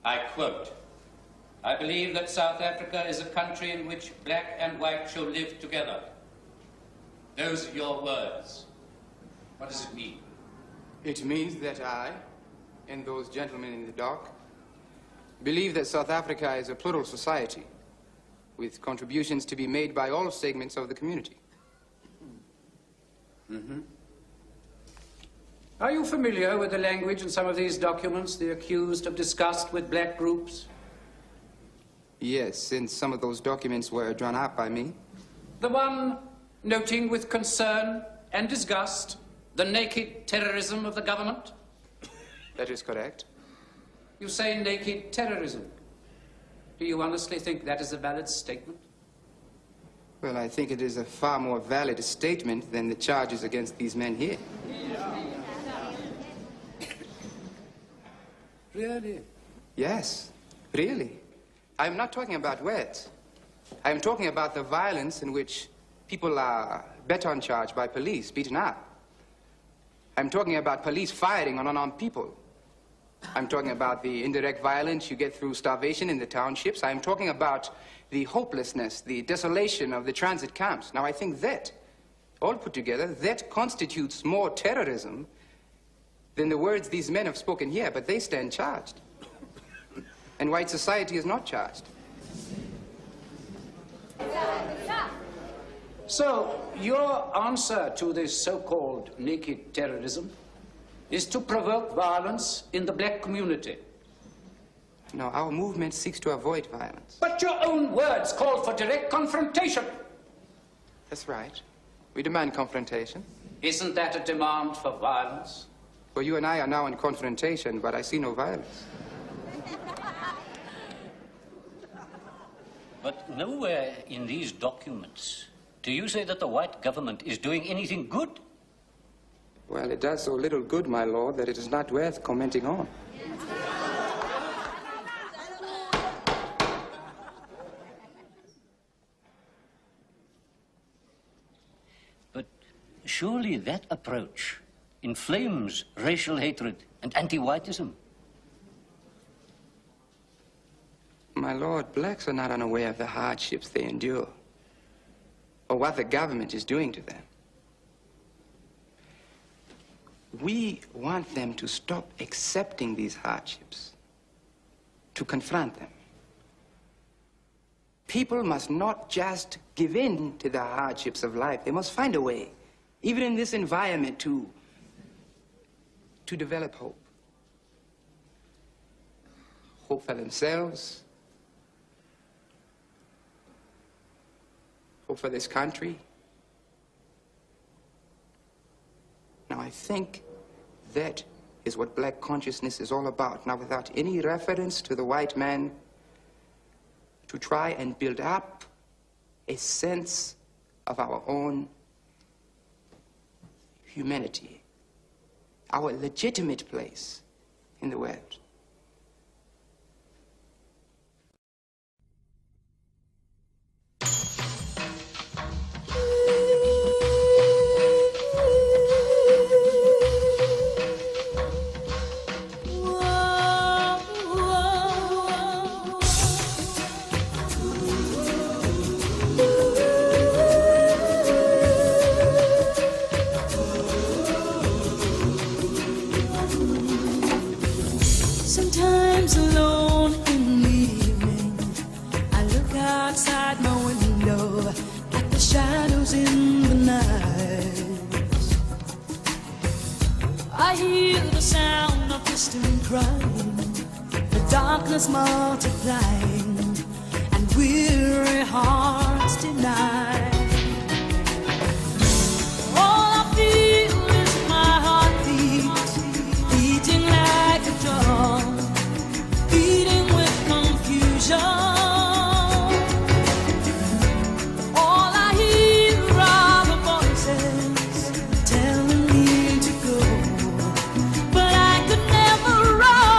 I quote, "I believe that South Africa is a country in which black and white shall live together." Those are your words. What does it mean? It means that I, and those gentlemen in the dock, believe that South Africa is a plural society with contributions to be made by all segments of the community. Mm-hmm. Are you familiar with the language in some of these documents the accused have discussed with black groups? Yes, since some of those documents were drawn up by me. The one noting with concern and disgust the naked terrorism of the government? That is correct. You say naked terrorism. Do you honestly think that is a valid statement? Well, I think it is a far more valid statement than the charges against these men here. Really? Yes, really. I'm not talking about words. I'm talking about the violence in which people are baton charged by police, beaten up. I'm talking about police firing on unarmed people. I'm talking about the indirect violence you get through starvation in the townships. I'm talking about the hopelessness, the desolation of the transit camps. Now, I think that, all put together, that constitutes more terrorism than the words these men have spoken here, but they stand charged. And white society is not charged. So, your answer to this so-called naked terrorism is to provoke violence in the black community? No, our movement seeks to avoid violence. But your own words call for direct confrontation. That's right. We demand confrontation. Isn't that a demand for violence? Well, you and I are now in confrontation, but I see no violence. But nowhere in these documents do you say that the white government is doing anything good? Well, it does so little good, my lord, that it is not worth commenting on. But surely that approach inflames racial hatred and anti-whiteism. My lord, blacks are not unaware of the hardships they endure or what the government is doing to them. We want them to stop accepting these hardships, to confront them. People must not just give in to the hardships of life. They must find a way, even in this environment, to develop hope. Hope for themselves, hope for this country. Now, I think that is what black consciousness is all about. Now, without any reference to the white man, to try and build up a sense of our own humanity, our legitimate place in the world. Sometimes alone in the evening, I look outside my window at the shadows in the night. I hear the sound of distant crying, the darkness multiplying, and weary hearts deny. All I feel is my heartbeat, beating like a drum, beating with confusion. All I hear are the voices telling me to go, but I could never run,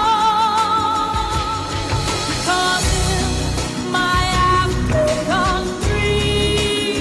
'cause in my African dream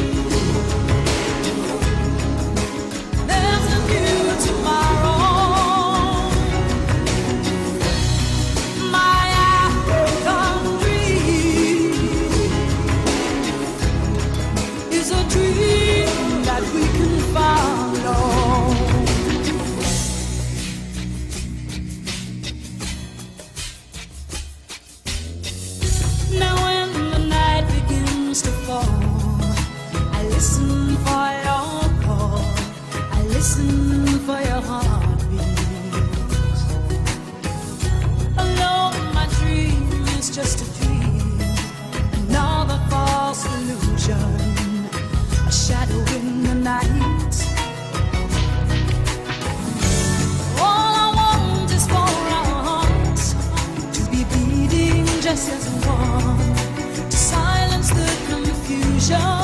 just as one to silence the confusion.